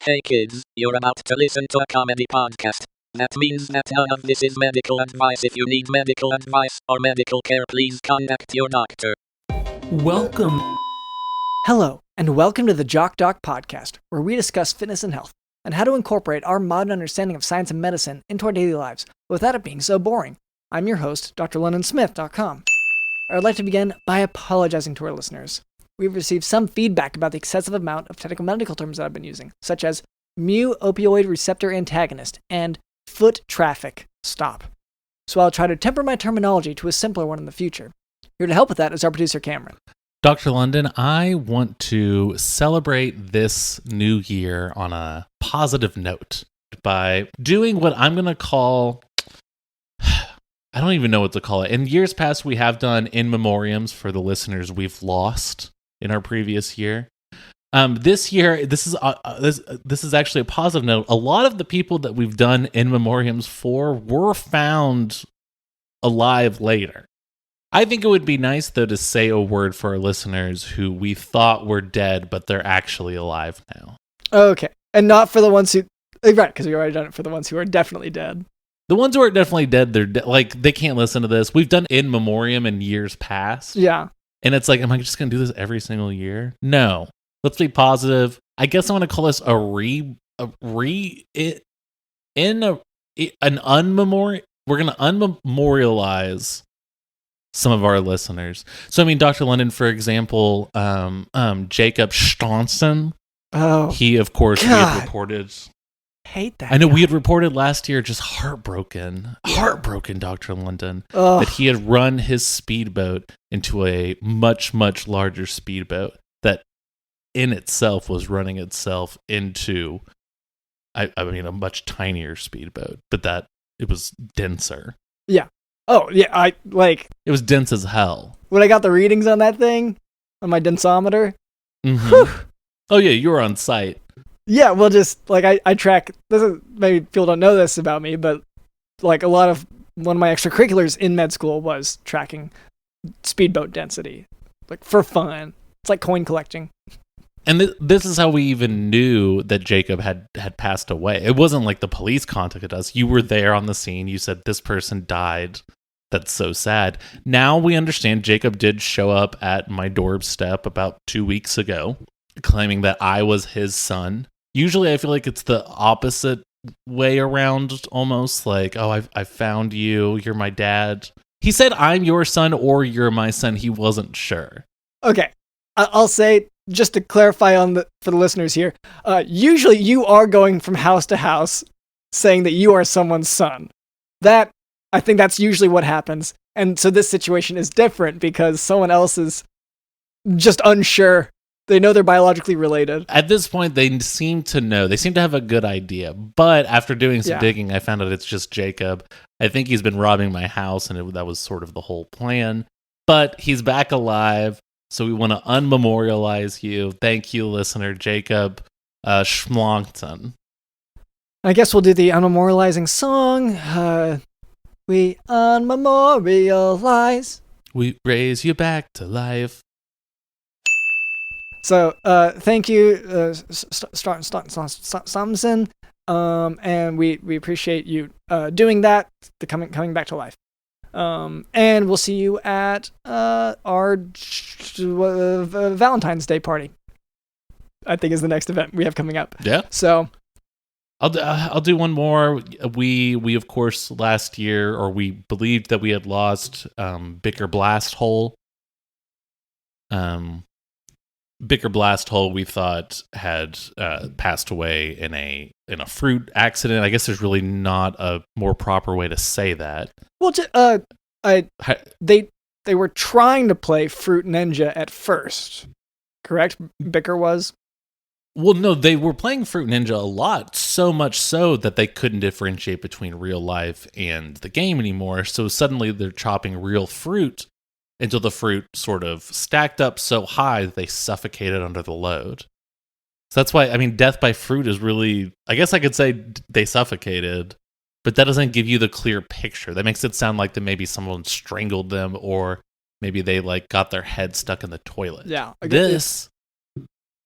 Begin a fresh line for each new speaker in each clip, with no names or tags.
Hey kids, you're about to listen to a comedy podcast. That means that none of this is medical advice. If you need medical advice or medical care, please contact your doctor.
Welcome.
Hello, and welcome to the Jock podcast, where we discuss fitness and health, and how to incorporate our modern understanding of science and medicine into our daily lives, without it being so boring. I'm your host, drlondonsmith.com. I would like to begin by apologizing to our listeners. We've received some feedback about the excessive amount of technical medical terms that I've been using, such as mu-opioid receptor antagonist and foot traffic stop. So I'll try to temper my terminology to a simpler one in the future. Here to help with that is our producer, Cameron.
Dr. London, I want to celebrate this new year on a positive note by doing what I'm going to call, I don't even know what to call it. In years past, we have done in memoriams for the listeners we've lost in our previous year. This year, this is actually a positive note. A lot of the people that we've done in memoriams for were found alive later. I think it would be nice, though, to say a word for our listeners who we thought were dead, but they're actually alive now.
Okay, and not for the ones who... Right, because we already done it for the ones who are definitely dead.
The ones who are definitely dead, they can't listen to this. We've done in memoriam in years past.
Yeah.
And it's like, am I just going to do this every single year? No. Let's be positive. I guess I want to call this an unmemorial. We're going to unmemorialize some of our listeners. So, I mean, Dr. London, for example, Jacob Staunton.
Oh,
he, of course, we had reported.
Hate that.
I know
guy.
we had reported last year, just heartbroken, Dr. London, that he had run his speedboat into a much, much larger speedboat that in itself was running itself into, I mean, a much tinier speedboat, but that it was denser.
Yeah. Oh, yeah,
it was dense as hell.
When I got the readings on that thing, on my densometer.
Mm-hmm. Oh, yeah, you were on site.
Yeah, well, just, I track, maybe people don't know this about me, but, one of my extracurriculars in med school was tracking speedboat density, for fun. It's like coin collecting.
And this is how we even knew that Jacob had passed away. It wasn't like the police contacted us. You were there on the scene. You said, this person died. That's so sad. Now we understand Jacob did show up at my doorstep about 2 weeks ago, claiming that I was his son. Usually I feel like it's the opposite way around, almost like, oh, I found you. You're my dad. He said, I'm your son or you're my son. He wasn't sure.
Okay. I'll say, just to clarify for the listeners here, usually you are going from house to house saying that you are someone's son. I think that's usually what happens. And so this situation is different because someone else is just unsure. They know they're biologically related.
At this point, they seem to know. They seem to have a good idea. But after doing some digging, I found out it's just Jacob. I think he's been robbing my house, and that was sort of the whole plan. But he's back alive, so we want to unmemorialize you. Thank you, listener Jacob Schmlongton.
I guess we'll do the unmemorializing song. We unmemorialize.
We raise you back to life.
So, thank you, Samson, and we appreciate you doing that, coming back to life. And we'll see you at our Valentine's Day party, I think is the next event we have coming up.
Yeah.
So,
I'll do one more. We of course last year, or we believed that we had lost Bicker Blast Hole. Bicker Blast Hole, we thought had passed away in a fruit accident. I guess there's really not a more proper way to say that.
Well, they were trying to play Fruit Ninja at first, correct? Bicker was.
Well, no, they were playing Fruit Ninja a lot, so much so that they couldn't differentiate between real life and the game anymore. So suddenly they're chopping real fruit until the fruit sort of stacked up so high that they suffocated under the load. So that's why, I mean, death by fruit is really, I guess I could say they suffocated, but that doesn't give you the clear picture. That makes it sound like that maybe someone strangled them, or maybe they got their head stuck in the toilet.
Yeah.
This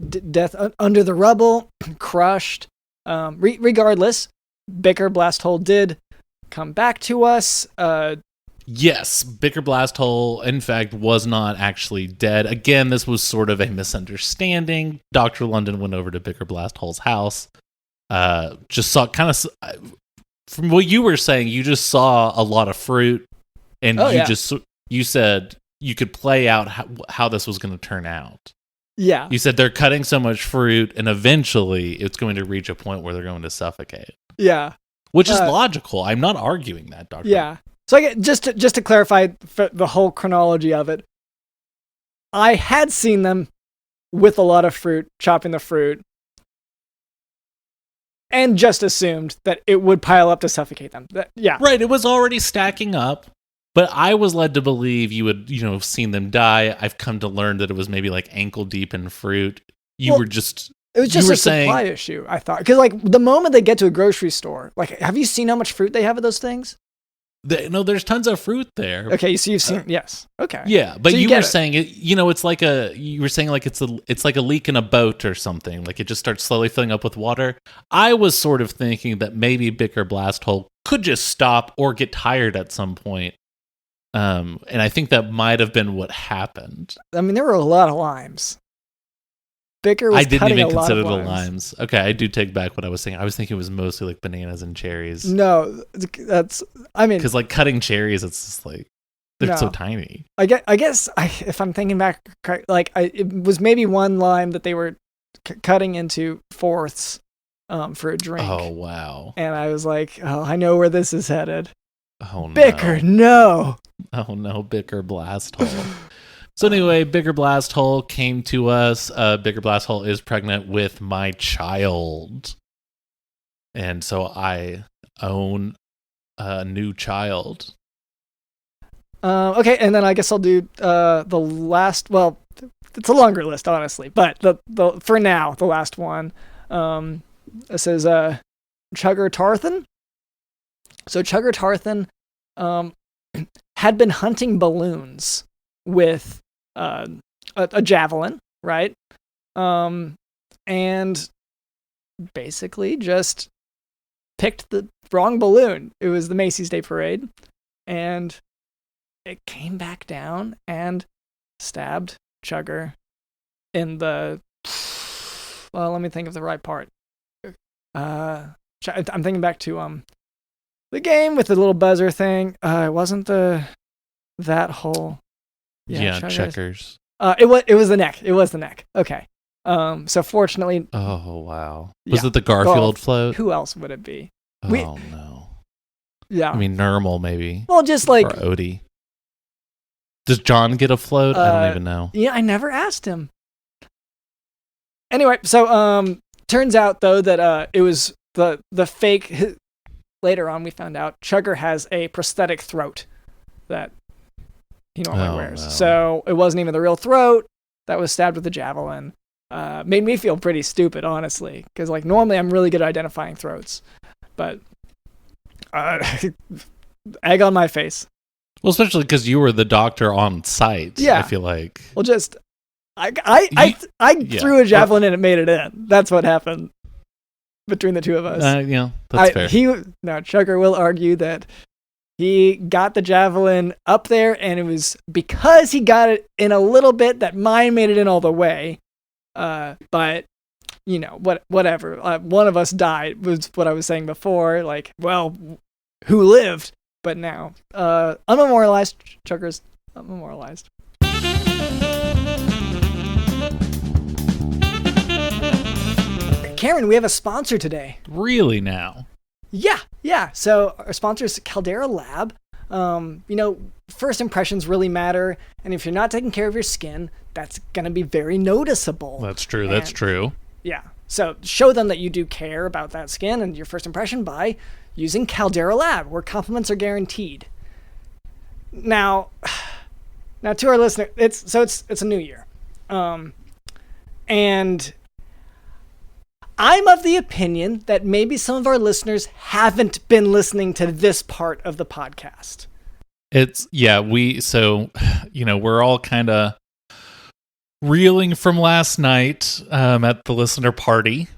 death under the rubble, crushed. Regardless, Bicker Blasthole did come back to us.
Yes, Bicker Blasthole, in fact, was not actually dead. Again, this was sort of a misunderstanding. Dr. London went over to Bicker Blasthole's house. Just saw from what you were saying, you just saw a lot of fruit, and you said you could play out how this was going to turn out.
Yeah.
You said they're cutting so much fruit, and eventually it's going to reach a point where they're going to suffocate.
Yeah.
Which is logical. I'm not arguing that, Doctor.
Yeah. So just to clarify the whole chronology of it, I had seen them with a lot of fruit, chopping the fruit, and just assumed that it would pile up to suffocate them. Yeah.
Right, it was already stacking up, but I was led to believe you would, have seen them die. I've come to learn that it was maybe like ankle deep in fruit. It was just a
supply issue, I thought. Because like the moment they get to a grocery store, like, have you seen how much fruit they have at those things?
No, there's tons of fruit there.
Okay, so you've seen, yes. Okay.
Yeah, but so you were saying it, it's like you were saying like it's like a leak in a boat or something. Like it just starts slowly filling up with water. I was sort of thinking that maybe Bicker Blasthole could just stop or get tired at some point. And I think that might have been what happened.
I mean, there were a lot of limes. Bicker was
I didn't
cutting
even
a lot
consider
of
the
limes.
Okay, I do take back what I was saying. I was thinking it was mostly like bananas and cherries.
No, because
like cutting cherries, it's just like they're so tiny.
I guess if I'm thinking back, like it was maybe one lime that they were cutting into fourths for a drink.
Oh wow!
And I was like, oh, I know where this is headed.
Oh no,
Bicker, no!
Oh no, Bicker Blasthole. So anyway, Bicker Blasthole came to us. Bicker Blasthole is pregnant with my child. And so I own a new child.
Okay, and then I guess I'll do the last, well, it's a longer list, honestly, but the for now, the last one. This is Chugger Tarthan. So Chugger Tarthan had been hunting balloons with a javelin, right? And basically just picked the wrong balloon. It was the Macy's Day Parade, and it came back down and stabbed Chugger in the... Well, let me think of the right part. I'm thinking back to the game with the little buzzer thing. It wasn't that whole...
Yeah, checkers.
It was the neck. It was the neck. Okay. So fortunately.
Oh wow. Was it the Garfield float?
Who else would it be?
Oh no.
Yeah.
I mean Nermal maybe.
Well, just like
or Odie. Does John get a float? I don't even know.
Yeah, I never asked him. Anyway, so turns out though that it was the fake. Later on, we found out Chugger has a prosthetic throat that he normally wears.
No.
So it wasn't even the real throat that was stabbed with a javelin. Made me feel pretty stupid, honestly, because like normally I'm really good at identifying throats, but egg on my face.
Well, especially because you were the doctor on site.
Yeah,
I feel like.
Well, just I threw a javelin and it made it in. That's what happened between the two of us.
Yeah, that's fair.
Chugger will argue that he got the javelin up there, and it was because he got it in a little bit that mine made it in all the way. But whatever. One of us died was what I was saying before. Like, well, who lived? But now, unmemorialized. Chugger's unmemorialized. Cameron, we have a sponsor today.
Really now?
Yeah. So our sponsor is Caldera Lab. First impressions really matter, and if you're not taking care of your skin, that's going to be very noticeable.
That's true.
Yeah. So show them that you do care about that skin and your first impression by using Caldera Lab, where compliments are guaranteed. Now to our listener, it's a new year. And I'm of the opinion that maybe some of our listeners haven't been listening to this part of the podcast.
We're all kind of reeling from last night at the listener party.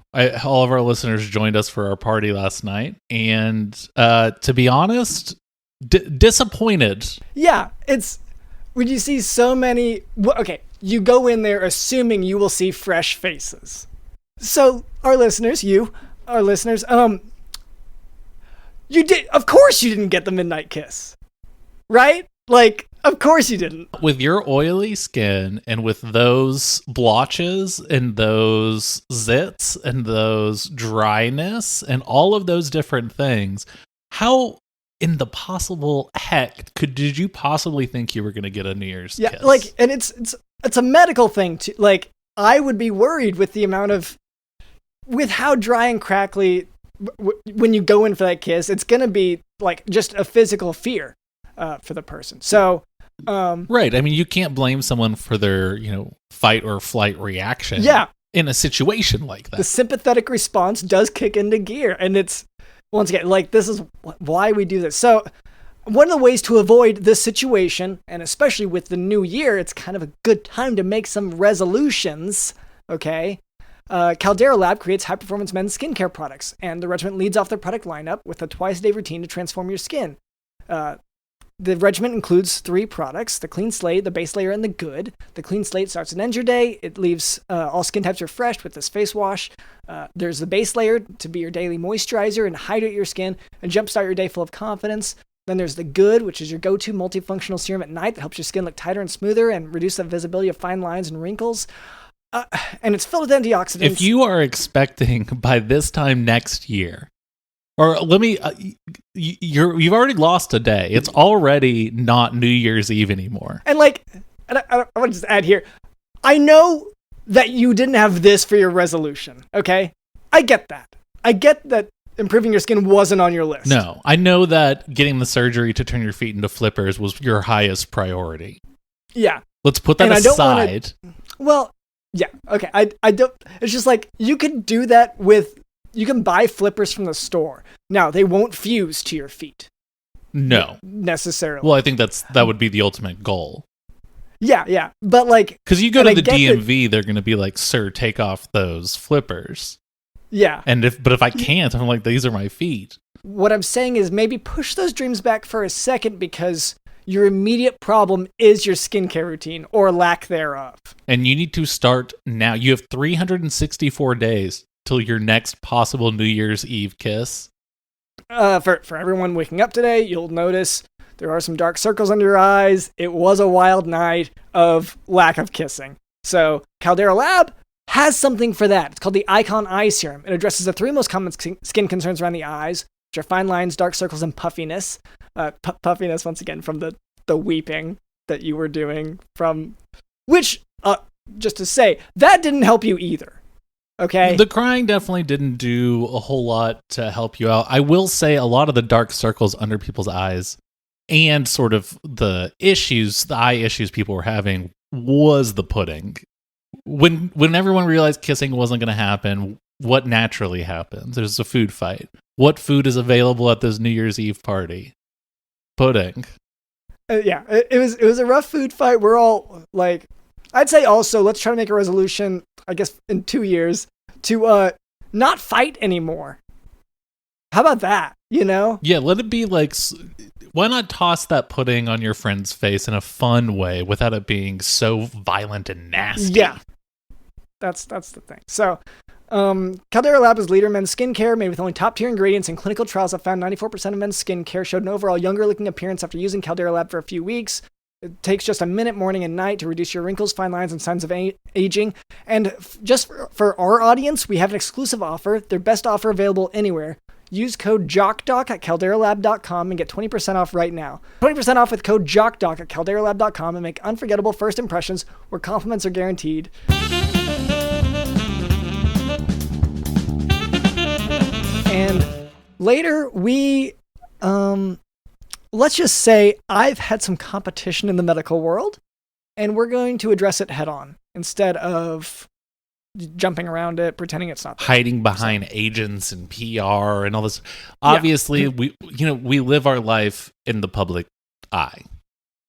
All of our listeners joined us for our party last night, and to be honest, disappointed.
Yeah, it's when you see so many. Okay, you go in there assuming you will see fresh faces. So our listeners, you did. Of course, you didn't get the midnight kiss, right? Like, of course you didn't.
With your oily skin and with those blotches and those zits and those dryness and all of those different things, how in the possible heck did you possibly think you were going to get a New Year's kiss?
Yeah, like, and it's a medical thing too. Like, I would be worried with the amount of, with how dry and crackly when you go in for that kiss, it's going to be like just a physical fear for the person. So,
right. I mean, you can't blame someone for their, fight or flight reaction.
Yeah.
In a situation like that.
The sympathetic response does kick into gear. And it's, once again, like, this is why we do this. So one of the ways to avoid this situation, and especially with the new year, it's kind of a good time to make some resolutions. Okay. Caldera Lab creates high-performance men's skincare products, and the regimen leads off their product lineup with a twice-a-day routine to transform your skin. The regimen includes 3 products: the Clean Slate, the Base Layer, and the Good. The Clean Slate starts and ends your day. It leaves all skin types refreshed with this face wash. There's the Base Layer to be your daily moisturizer and hydrate your skin and jumpstart your day full of confidence. Then there's the Good, which is your go-to multifunctional serum at night that helps your skin look tighter and smoother and reduce the visibility of fine lines and wrinkles. And it's filled with antioxidants.
If you are expecting by this time next year, or let me, you've already lost a day. It's already not New Year's Eve anymore.
And like, I want to just add here, I know that you didn't have this for your resolution, okay? I get that. I get that improving your skin wasn't on your list.
No, I know that getting the surgery to turn your feet into flippers was your highest priority.
Yeah.
Let's put that aside.
Well, yeah, okay. I don't. It's just like, you can do that with. You can buy flippers from the store. Now, they won't fuse to your feet.
No,
necessarily.
Well, I think that would be the ultimate goal.
Yeah, but like,
because you go to the DMV, they're going to be like, "Sir, take off those flippers."
Yeah,
and if I can't, I'm like, "These are my feet."
What I'm saying is maybe push those dreams back for a second, because your immediate problem is your skincare routine or lack thereof.
And you need to start now. You have 364 days till your next possible New Year's Eve kiss.
For everyone waking up today, you'll notice there are some dark circles under your eyes. It was a wild night of lack of kissing. So Caldera Lab has something for that. It's called the Icon Eye Serum. It addresses the 3 most common skin concerns around the eyes, which are fine lines, dark circles, and puffiness. Puffiness, once again, from the weeping that you were doing from, which, just to say, that didn't help you either. Okay?
The crying definitely didn't do a whole lot to help you out. I will say a lot of the dark circles under people's eyes and sort of the eye issues people were having was the pudding. When everyone realized kissing wasn't going to happen, what naturally happens? There's a food fight. What food is available at this New Year's Eve party? Pudding.
Yeah, it was a rough food fight. We're all like, I'd say also, let's try to make a resolution, I guess, in 2 years to not fight anymore. How about that? Yeah,
let it be like, why not toss that pudding on your friend's face in a fun way without it being so violent and nasty?
Yeah, that's the thing. So, Caldera Lab is leader in men's skincare, made with only top-tier ingredients, and clinical trials have found 94% of men's skincare showed an overall younger-looking appearance after using Caldera Lab for a few weeks. It takes just a minute morning and night to reduce your wrinkles, fine lines, and signs of aging. And just for our audience, we have an exclusive offer, their best offer available anywhere. Use code JOCKDOC at calderalab.com and get 20% off right now. 20% off with code JOCKDOC at calderalab.com and make unforgettable first impressions where compliments are guaranteed. And later, we, let's just say I've had some competition in the medical world, and we're going to address it head on instead of jumping around it, pretending it's not there.
Hiding behind agents and PR and all this. Obviously, we live our life in the public eye.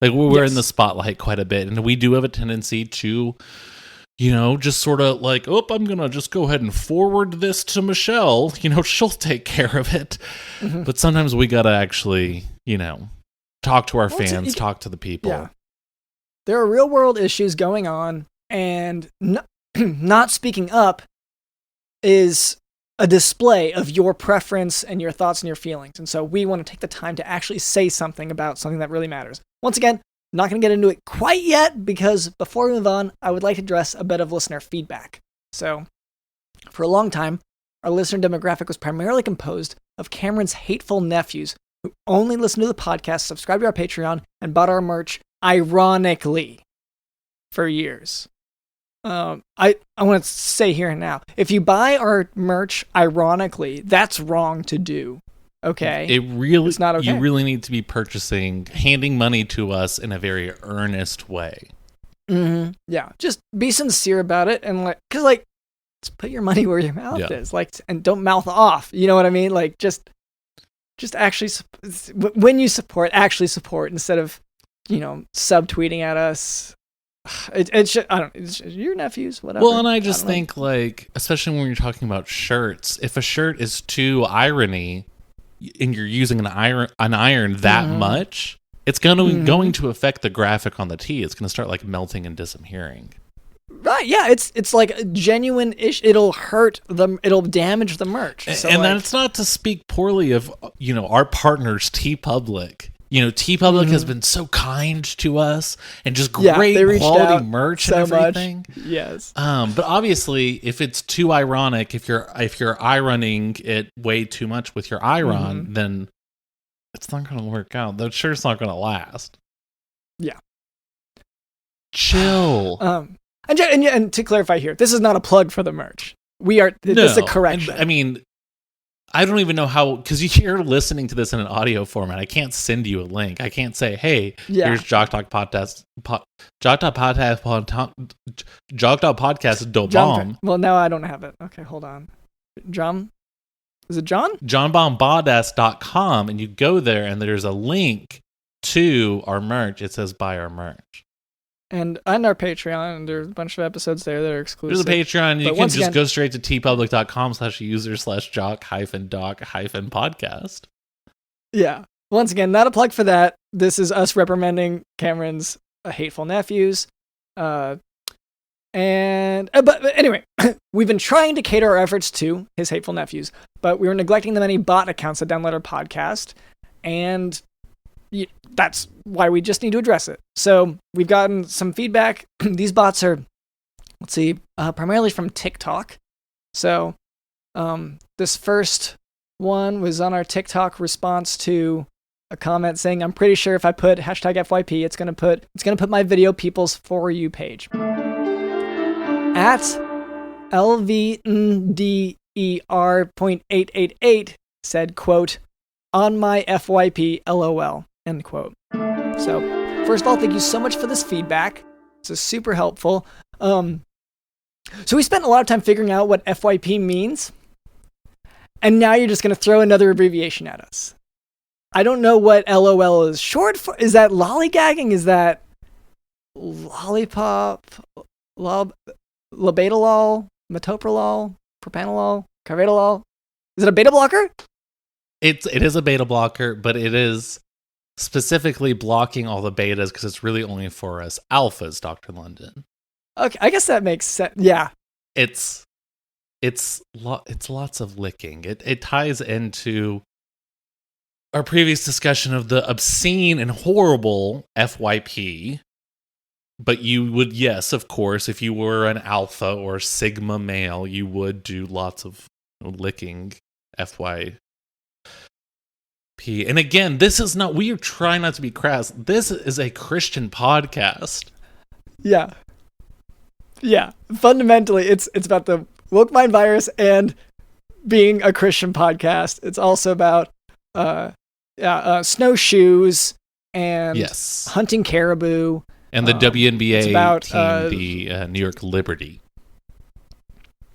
Like, we're in the spotlight quite a bit, and we do have a tendency to just sort of like, oh, I'm going to just go ahead and forward this to Michelle. She'll take care of it. Mm-hmm. But sometimes we got to actually, talk to our fans, talk to the people.
Yeah. There are real world issues going on, and not speaking up is a display of your preference and your thoughts and your feelings. And so we want to take the time to actually say something about something that really matters. Once again, not going to get into it quite yet, because before we move on, I would like to address a bit of listener feedback. So, for a long time, our listener demographic was primarily composed of Cameron's hateful nephews who only listened to the podcast, subscribed to our Patreon, and bought our merch, ironically, for years. I want to say here and now, if you buy our merch ironically, that's wrong to do. Okay.
It's not okay. You really need to be handing money to us in a very earnest way.
Mm-hmm. Yeah. Just be sincere about it, and just put your money where your mouth is. And don't mouth off. You know what I mean? Just actually, when you support, actually support, instead of, subtweeting at us. It's your nephews, whatever.
Well, and I just think, especially when you're talking about shirts, if a shirt is too irony and you're using an iron that much, it's going to affect the graphic on the tee. It's going to start melting and disappearing.
Right? Yeah, it's like a genuine ish. It'll hurt them. It'll damage the merch. So
and that's not to speak poorly of our partners, TeePublic. TeePublic has been so kind to us and just great quality merch and everything.
Much. Yes.
But obviously, if it's too ironic, if you're ironing it way too much with your iron, then it's not going to work out. The shirt's not going to last.
Yeah.
Chill.
And to clarify here, this is not a plug for the merch. This is a correction.
I don't even know how, because you're listening to this in an audio format. I can't send you a link. I can't say, hey, here's Jock Talk Podcast. Jock Talk Podcast do bomb.
Well, now I don't have it. Okay, hold on. John? Is it John?
JohnBombBadass.com, and you go there, and there's a link to our merch. It says buy our merch.
And on our Patreon, and there's a bunch of episodes there that are exclusive.
There's a Patreon. You can just go straight to tpublic.com/user/jock-doc-podcast.
Yeah. Once again, not a plug for that. This is us reprimanding Cameron's hateful nephews. But anyway, we've been trying to cater our efforts to his hateful nephews, but we were neglecting the many bot accounts that download our podcast, and that's why we just need to address it. So we've gotten some feedback. These bots are, primarily from TikTok. So this first one was on our TikTok response to a comment saying, "I'm pretty sure if I put #FYP, it's gonna put my video people's For You page." At LVNDER.888 said, quote, "On my FYP, LOL." End quote. So, first of all, thank you so much for this feedback. This is super helpful. So we spent a lot of time figuring out what FYP means, and now you're just going to throw another abbreviation at us. I don't know what LOL is short for. Is that lollygagging? Is that lollipop? Labetalol? Metoprolol? Propanolol? Carvedilol? Is it a beta blocker?
It is a beta blocker, but it is specifically blocking all the betas because it's really only for us alphas, Dr. London.
Okay, I guess that makes sense. Yeah.
It's lots of licking. It ties into our previous discussion of the obscene and horrible FYP. But you would, yes, of course, if you were an alpha or sigma male, you would do lots of licking FYP. And again, we are trying not to be crass. This is a Christian podcast.
Yeah. Yeah. Fundamentally, it's about the woke mind virus and being a Christian podcast. It's also about snowshoes and hunting caribou.
And the WNBA team, the New York Liberty.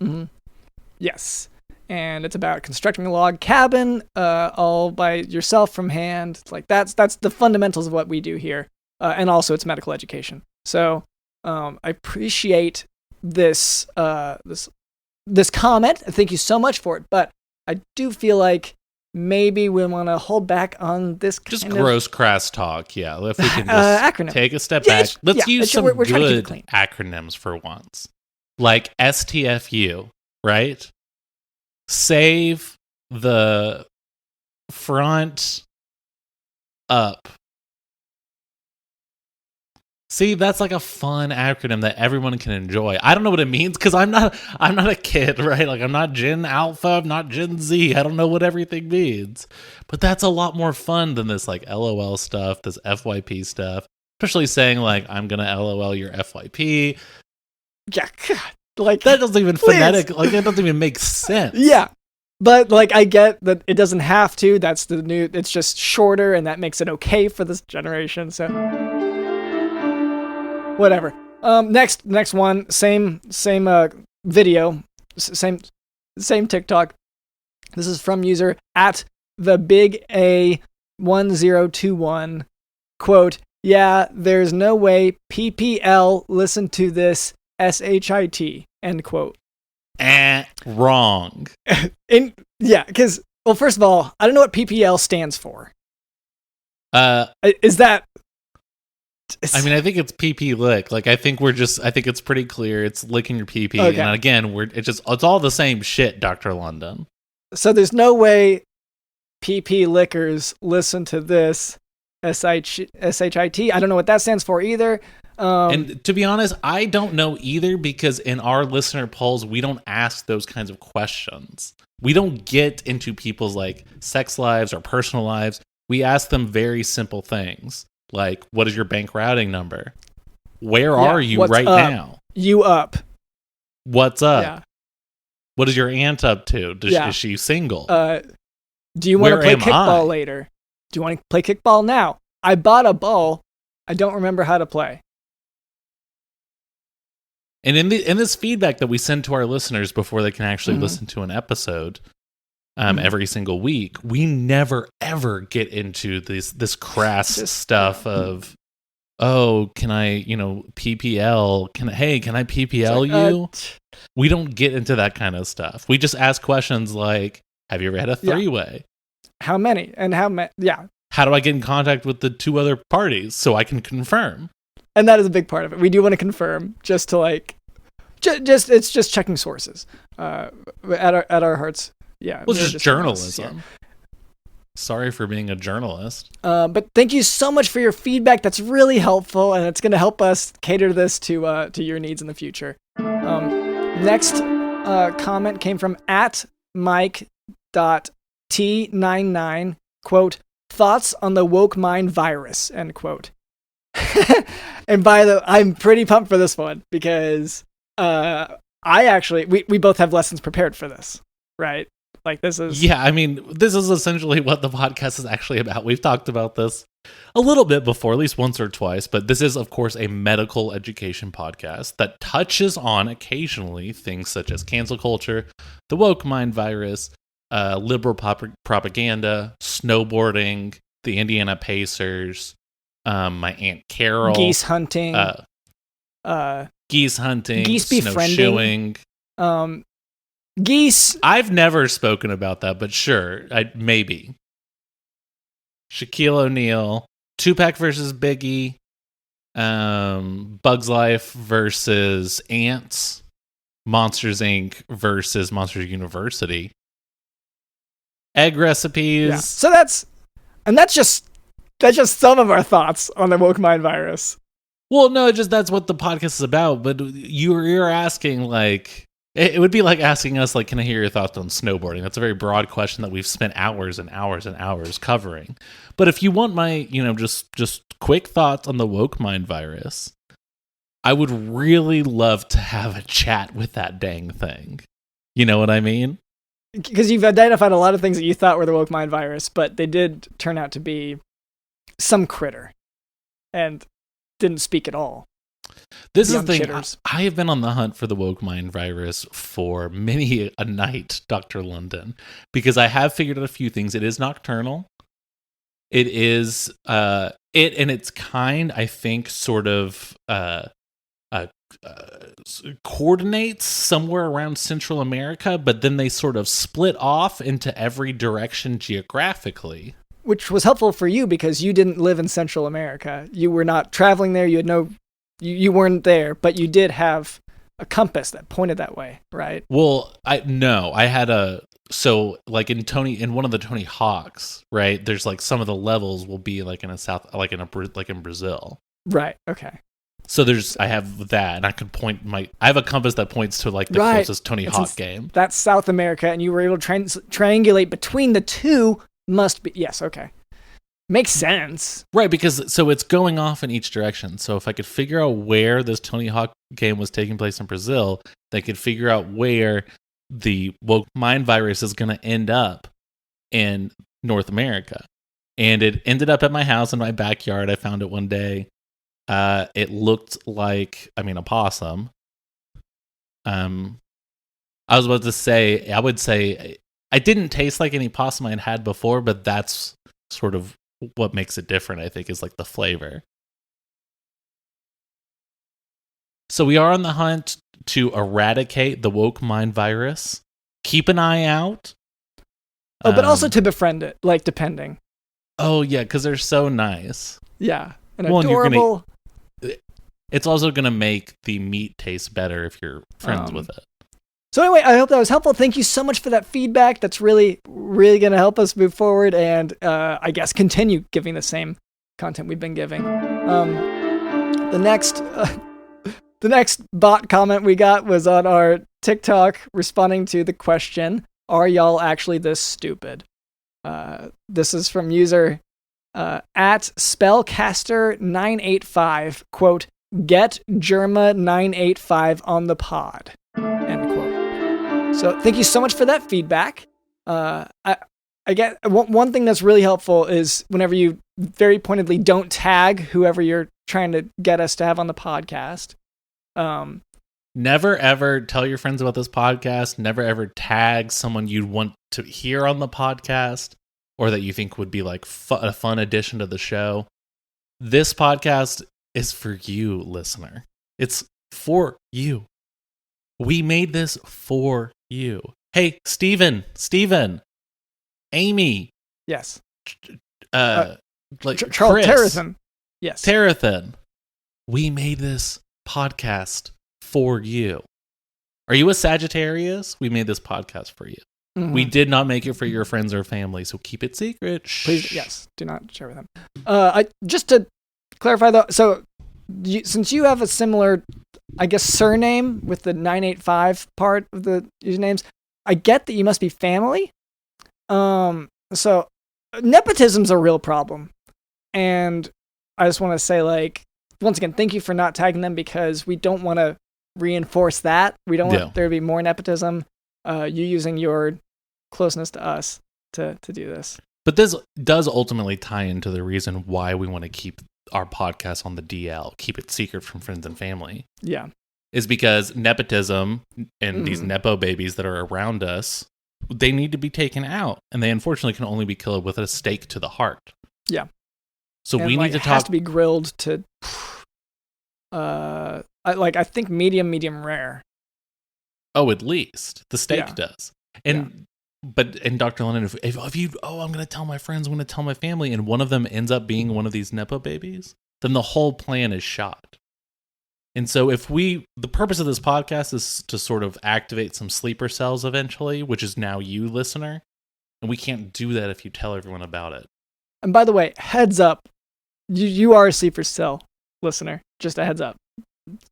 Mm-hmm. Yes. And it's about constructing a log cabin all by yourself from hand. It's that's the fundamentals of what we do here. And also it's medical education. So I appreciate this comment. Thank you so much for it. But I do feel like maybe we want to hold back on this
just
kind
gross, crass talk. Yeah, if we can just
acronym.
take a step back. Let's use some
we're
good
trying to keep it clean.
acronyms for once. Like STFU, right? Save the front up. See, that's like a fun acronym that everyone can enjoy. I don't know what it means because I'm not a kid, right? Like I'm not Gen Alpha, I'm not Gen Z. I don't know what everything means. But that's a lot more fun than this like LOL stuff, this FYP stuff. Especially saying like I'm gonna LOL your FYP.
Yeah, God, like
that doesn't even phonetic, like that doesn't even make sense.
Yeah. But like I get that it doesn't have to. That's the new, it's just shorter and that makes it okay for this generation. So whatever. Next one, same video, same TikTok. This is from user at the big A1021. Quote, yeah, there's no way PPL listen to this SHIT, end quote.
Wrong.
Because, well, first of all, I don't know what PPL stands for. Is that...
I mean, I think it's PP lick. Like, I think it's pretty clear. It's licking your PP. Okay. And again, it's all the same shit, Dr. London.
So there's no way PP lickers listen to this SHIT. I don't know what that stands for either.
And to be honest, I don't know either because in our listener polls, we don't ask those kinds of questions. We don't get into people's like sex lives or personal lives. We ask them very simple things. Like, what is your bank routing number? Where are you right now?
You up.
What's up?
Yeah.
What is your aunt up to? Is she single?
Do you want to play kickball later? Do you want to play kickball now? I bought a ball. I don't remember how to play.
And in this feedback that we send to our listeners before they can actually listen to an episode, every single week, we never ever get into this crass stuff of, oh, can I, PPL? Can I PPL you? We don't get into that kind of stuff. We just ask questions like, have you ever had a three-way?
How many? And how many? Yeah.
How do I get in contact with the two other parties so I can confirm?
And that is a big part of it. We do want to confirm just to like, it's just checking sources at our hearts. Yeah.
Well, just journalism. Sorry for being a journalist.
But thank you so much for your feedback. That's really helpful, and it's going to help us cater this to your needs in the future. Next comment came from at Mike.T99. Quote, thoughts on the woke mind virus, end quote. And I'm pretty pumped for this one because we both have lessons prepared for this, right? Like this is...
Yeah, I mean, this is essentially what the podcast is actually about. We've talked about this a little bit before, at least once or twice, but this is, of course, a medical education podcast that touches on occasionally things such as cancel culture, the woke mind virus, liberal propaganda, snowboarding, the Indiana Pacers, my Aunt Carol,
geese hunting,
geese snowshoeing,
geese.
I've never spoken about that, but sure, maybe. Shaquille O'Neal, Tupac versus Biggie, Bugs Life versus Ants, Monsters Inc. versus Monsters University, egg recipes.
Yeah. So that's just some of our thoughts on the woke mind virus.
Well, no, that's what the podcast is about. But you're asking like. It would be like asking us, like, can I hear your thoughts on snowboarding? That's a very broad question that we've spent hours and hours and hours covering. But if you want my, just quick thoughts on the woke mind virus, I would really love to have a chat with that dang thing. You know what I mean?
Because you've identified a lot of things that you thought were the woke mind virus, but they did turn out to be some critter and didn't speak at all.
This is the thing. I have been on the hunt for the woke mind virus for many a night, Dr. London, because I have figured out a few things. It is nocturnal. It is, it and its kind, I think, sort of coordinates somewhere around Central America, but then they sort of split off into every direction geographically.
Which was helpful for you because you didn't live in Central America. You were not traveling there. You weren't there, but you did have a compass that pointed that way, right?
Well, I had in one of the Tony Hawks, right? There's like some of the levels will be like in in Brazil.
Right. Okay.
So I have that, and I have a compass that points to like the closest Tony Hawk game.
That's South America, and you were able to triangulate between the two. Must be, yes, okay. Makes sense.
Right, because so it's going off in each direction. So if I could figure out where this Tony Hawk game was taking place in Brazil, they could figure out where the woke mind virus is going to end up in North America. And it ended up at my house in my backyard. I found it one day. It looked like, a possum. I was about to say, I would say, I didn't taste like any possum I had before, but that's sort of what makes it different, I think, is like the flavor. So we are on the hunt to eradicate the woke mind virus. Keep an eye out.
Oh, but also to befriend it, like depending.
Oh, yeah, because they're so nice.
Yeah, and adorable.
It's also going to make the meat taste better if you're friends with it.
So anyway, I hope that was helpful. Thank you so much for that feedback. That's really, really going to help us move forward and I guess continue giving the same content we've been giving. The next bot comment we got was on our TikTok responding to the question, "Are y'all actually this stupid?" This is from user at Spellcaster985, quote, "Get Germa985 on the pod," end quote. So thank you so much for that feedback. I get one thing that's really helpful is whenever you very pointedly don't tag whoever you're trying to get us to have on the podcast.
Never ever tell your friends about this podcast. Never ever tag someone you'd want to hear on the podcast or that you think would be like a fun addition to the show. This podcast is for you, listener. It's for you. We made this for you. Hey, Steven, Amy.
Yes.
Charles
Terrathan. Yes.
Terrathan. We made this podcast for you. Are you a Sagittarius? We made this podcast for you. Mm-hmm. We did not make it for your friends or family, so keep it secret.
Please, yes, do not share with them. Just to clarify though, so since you have a similar, I guess, surname with the 985 part of the usernames, I get that you must be family. So nepotism's a real problem. And I just want to say, like, once again, thank you for not tagging them because we don't want to reinforce that. We don't want there to be more nepotism. You using your closeness to us to do this.
But this does ultimately tie into the reason why we want to keep our podcast on the DL, keep it secret from friends and family.
Yeah.
Is because nepotism and these nepo babies that are around us, they need to be taken out. And they unfortunately can only be killed with a stake to the heart.
Yeah.
So we need to talk.
It has to be grilled to, I think medium rare.
Oh, at least the steak does. And Dr. Lennon, if you, I'm going to tell my friends, I'm going to tell my family, and one of them ends up being one of these nepo babies, then the whole plan is shot. And so the purpose of this podcast is to sort of activate some sleeper cells eventually, which is now you, listener. And we can't do that if you tell everyone about it.
And by the way, heads up, you are a sleeper cell, listener. Just a heads up.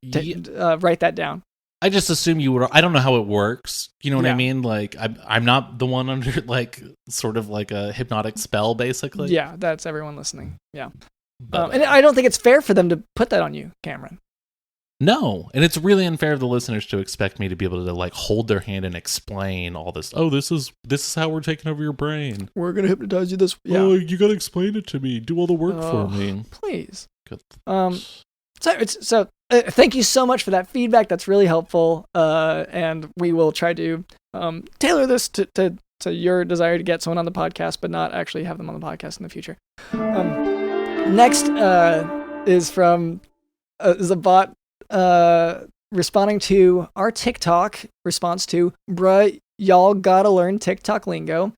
Write that down.
I just assume you would. I don't know how it works. You know what I mean? Like, I'm not the one under like sort of like a hypnotic spell, basically.
Yeah, that's everyone listening. Yeah, and I don't think it's fair for them to put that on you, Cameron.
No, and it's really unfair of the listeners to expect me to be able to like hold their hand and explain all this. Oh, this is how we're taking over your brain.
We're gonna hypnotize you this. Yeah.
Oh, you gotta explain it to me. Do all the work for me,
please.
Good.
So thank you so much for that feedback. That's really helpful. And we will try to tailor this to your desire to get someone on the podcast, but not actually have them on the podcast in the future. Next is from is a bot responding to our TikTok response to, bruh, y'all gotta learn TikTok lingo.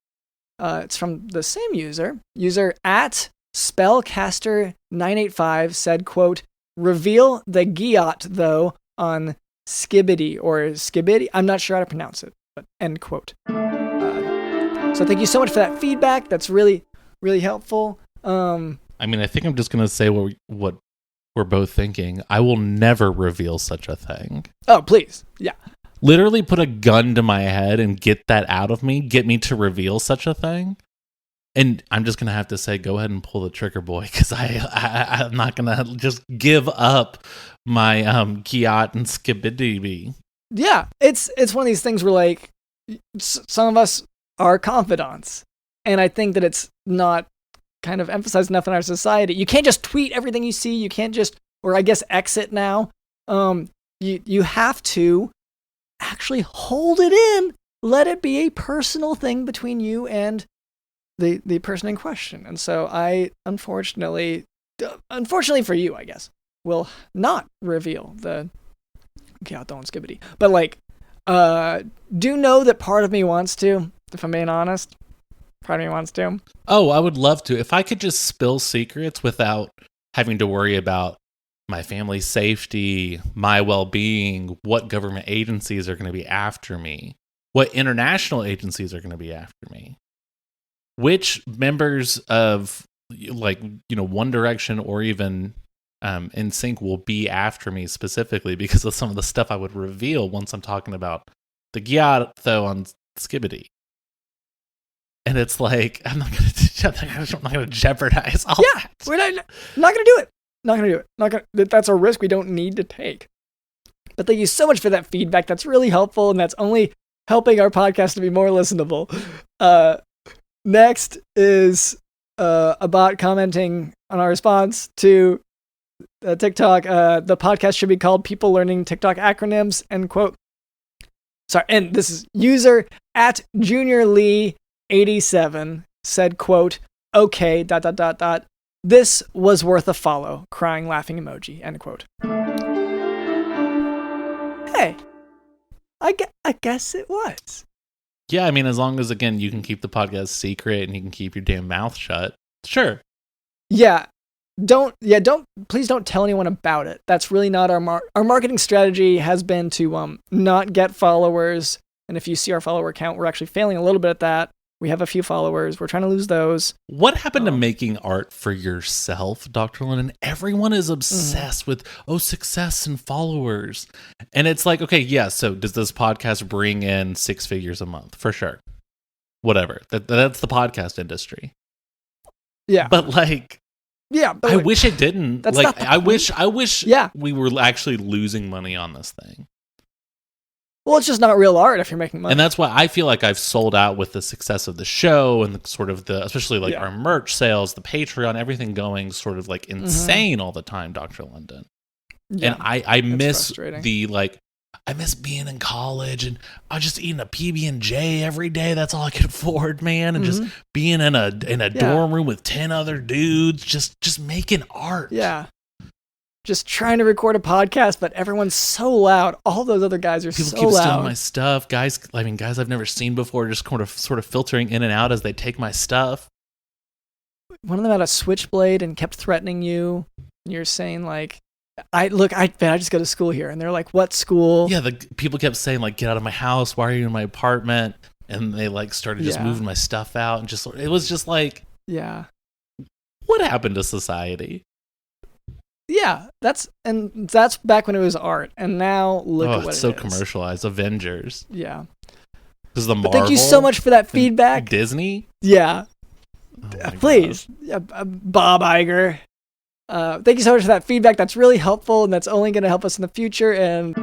It's from the same user. User at Spellcaster985 said, quote, reveal the Giot, though, on Skibbity or Skibbity. I'm not sure how to pronounce it, but end quote. So thank you so much for that feedback. That's really, really helpful.
I mean, I think I'm just going to say what we're both thinking. I will never reveal such a thing.
Oh, please. Yeah.
Literally put a gun to my head and get that out of me. Get me to reveal such a thing. And I'm just going to have to say, go ahead and pull the trigger, boy, because I'm not going to just give up my Giot and Skibbity.
Yeah, it's one of these things where, like, some of us are confidants. And I think that it's not kind of emphasized enough in our society. You can't just tweet everything you see. You can't just, or I guess exit now. You have to actually hold it in. Let it be a personal thing between you and the person in question. And so I, unfortunately for you, I guess, will not reveal the Giotto and Skibbity. But, like, do know that part of me wants to, if I'm being honest. Part of me wants to.
Oh, I would love to. If I could just spill secrets without having to worry about my family's safety, my well-being, what government agencies are going to be after me, what international agencies are going to be after me, which members of, like, One Direction or even NSYNC will be after me specifically because of some of the stuff I would reveal once I'm talking about the Giotto on Skibbity. And it's like, I'm not gonna jeopardize all that.
We're not gonna do it. Not gonna do it. That's a risk we don't need to take. But thank you so much for that feedback. That's really helpful, and that's only helping our podcast to be more listenable. Next is a bot commenting on our response to TikTok. The podcast should be called "People Learning TikTok Acronyms." End quote. Sorry, and this is user at Junior Lee 87 said, quote, okay, ... This was worth a follow. Crying, laughing emoji, end quote. Hey, I guess it was.
Yeah, I mean, as long as, again, you can keep the podcast secret and you can keep your damn mouth shut. Sure.
Yeah. Please don't tell anyone about it. That's really not our marketing strategy has been to not get followers. And if you see our follower count, we're actually failing a little bit at that. We have a few followers. We're trying to lose those.
What happened to making art for yourself, Dr. Lennon? Everyone is obsessed with, success and followers. And it's like, okay, yeah, so does this podcast bring in 6 figures a month? For sure. Whatever. That's the podcast industry.
Yeah.
But, like...
Yeah, but
I wish it didn't.
That's
like,
not the point.
I wish we were actually losing money on this thing.
Well, it's just not real art if you're making money.
And that's why I feel like I've sold out with the success of the show and especially like our merch sales, the Patreon, everything going sort of like insane all the time, Dr. London. Yeah, and I miss I miss being in college and I was just eating a PB&J every day. That's all I could afford, man. And just being in a dorm room with 10 other dudes, just making art.
Yeah. Just trying to record a podcast, but everyone's so loud. All those other guys are so loud.
People keep stealing my stuff. Guys I've never seen before, just sort of filtering in and out as they take my stuff.
One of them had a switchblade and kept threatening you. And you're saying, like, I just go to school here. And they're like, what school?
Yeah, the people kept saying, like, get out of my house. Why are you in my apartment? And they, like, started just moving my stuff out. And it was just like, what happened to society?
Yeah, that's back when it was art, and now look at what
it's so commercialized. Avengers.
Yeah.
This is the Marvel.
Thank you so much for that feedback.
Disney.
Yeah. Please, Bob Iger. Thank you so much for that feedback. That's really helpful, and that's only going to help us in the future. And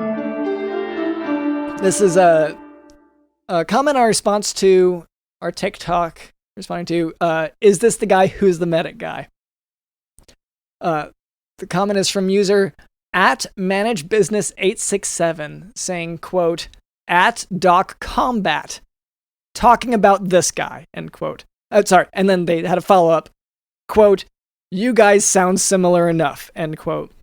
this is a comment our response to our TikTok responding to. Is this the guy who's the medic guy? The comment is from user at managebusiness867 saying, quote, at Doc Combat, talking about this guy, end quote. Sorry, and then they had a follow-up, quote, you guys sound similar enough, end quote.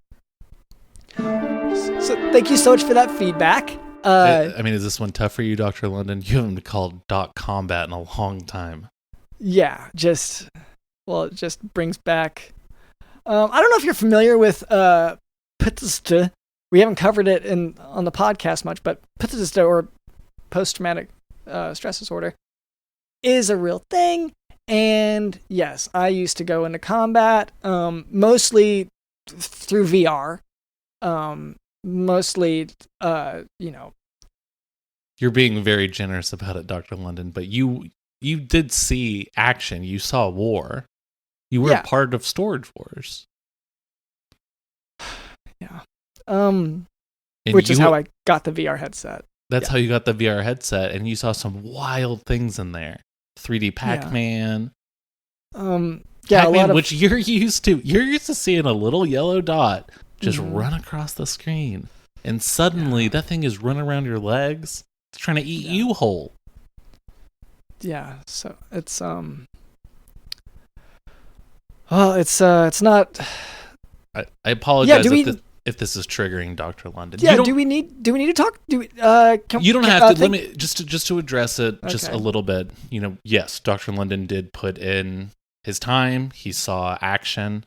thank you so much for that feedback.
I mean, is this one tough for you, Dr. London? You haven't called Doc Combat in a long time.
Yeah, it just brings back. I don't know if you're familiar with PTSD. We haven't covered it on the podcast much, but PTSD, or post-traumatic stress disorder, is a real thing. And yes, I used to go into combat, mostly through VR. Mostly,
You're being very generous about it, Dr. London, but you did see action. You saw war. You were a part of Storage Wars.
Yeah. Which is how I got the VR headset.
That's how you got the VR headset, and you saw some wild things in there. 3D Pac-Man. Pac-Man, which you're used to. You're used to seeing a little yellow dot just run across the screen. And suddenly that thing is running around your legs. It's trying to eat you whole.
Yeah, so it's it's not.
I apologize if this is triggering Dr. London.
Yeah, do we need to talk? You
don't have to. Let me just to address it just a little bit. Yes, Dr. London did put in his time. He saw action.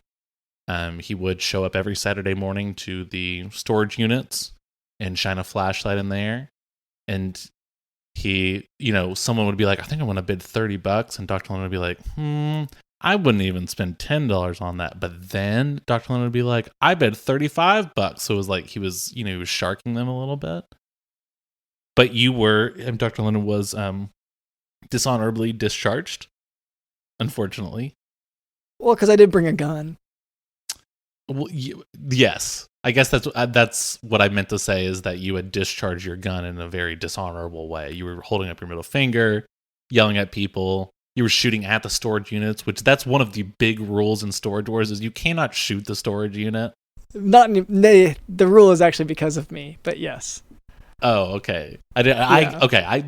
He would show up every Saturday morning to the storage units and shine a flashlight in there. And he, someone would be like, I think I want to bid $30. And Dr. London would be like, I wouldn't even spend $10 on that. But then Dr. London would be like, I bid $35. So it was like he was sharking them a little bit. But Dr. London was dishonorably discharged, unfortunately.
Well, because I did bring a gun.
Well, yes. I guess that's what I meant to say, is that you had discharged your gun in a very dishonorable way. You were holding up your middle finger, yelling at people. You were shooting at the storage units, which that's one of the big rules in Storage Wars, is you cannot shoot the storage unit.
The rule is actually because of me, but yes.
Oh, okay.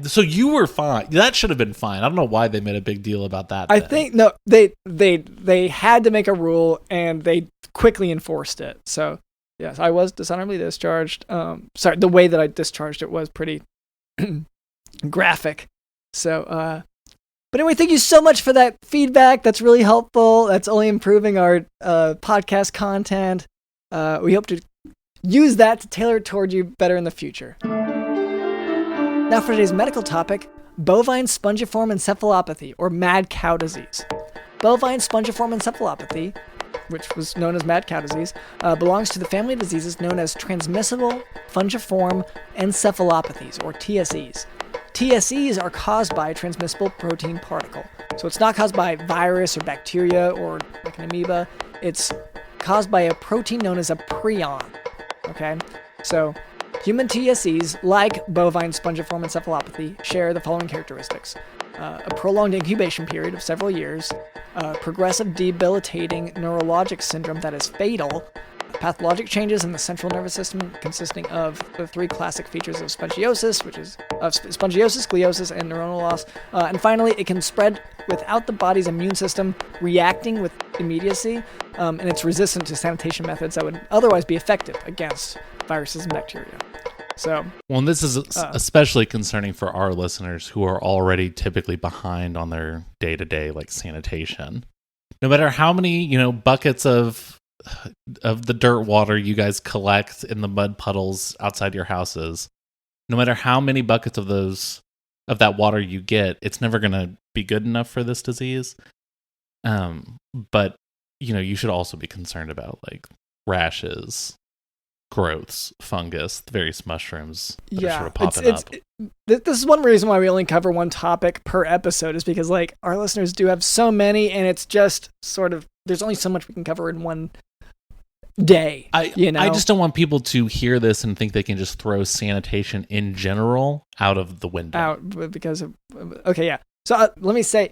So you were fine. That should have been fine. I don't know why they made a big deal about that.
I think no, they had to make a rule, and they quickly enforced it. So yes, I was dishonorably discharged. Sorry, the way that I discharged it was pretty graphic. So, but anyway, thank you so much for that feedback. That's really helpful. That's only improving our podcast content. We hope to use that to tailor it toward you better in the future. Now for today's medical topic, Bovine Spongiform Encephalopathy, or mad cow disease. Bovine Spongiform Encephalopathy, which was known as mad cow disease, belongs to the family of diseases known as transmissible fungiform encephalopathies, or TSEs. TSEs are caused by a transmissible protein particle. So it's not caused by virus or bacteria or like an amoeba. It's caused by a protein known as a prion. Okay? So human TSEs, like bovine spongiform encephalopathy, share the following characteristics. A prolonged incubation period of several years, progressive debilitating neurologic syndrome that is fatal, pathologic changes in the central nervous system consisting of the three classic features of spongiosis, which is spongiosis, gliosis, and neuronal loss. And finally, it can spread without the body's immune system reacting with immediacy, and it's resistant to sanitation methods that would otherwise be effective against viruses and bacteria. So,
well, and this is especially concerning for our listeners who are already typically behind on their day-to-day, like sanitation. No matter how many, buckets of the dirt water you guys collect in the mud puddles outside your houses, no matter how many buckets of that water you get, it's never going to be good enough for this disease. But you should also be concerned about like rashes, growths, fungus, the various mushrooms that are sort of popping up.
This is one reason why we only cover one topic per episode, is because like our listeners do have so many, and it's just sort of, there's only so much we can cover in one day. I
just don't want people to hear this and think they can just throw sanitation in general out of the window.
So let me say,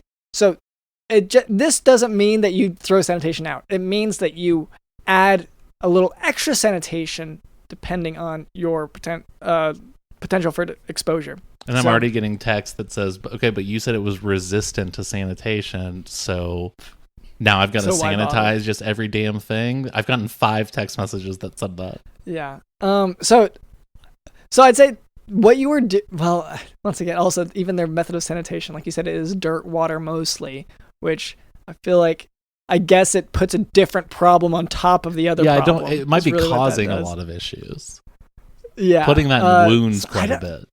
this doesn't mean that you throw sanitation out. It means that you add a little extra sanitation depending on your potential for exposure.
And I'm already getting text that says, okay, but you said it was resistant to sanitation, so now I've got to sanitize just every damn thing. I've gotten 5 text messages that said that.
Yeah. So So I'd say what you were well, once again, also even their method of sanitation, like you said, it is dirt water mostly, which I feel like, I guess it puts a different problem on top of the other problem.
It might be
really
causing a lot of issues.
Yeah.
Putting that in wounds quite a bit.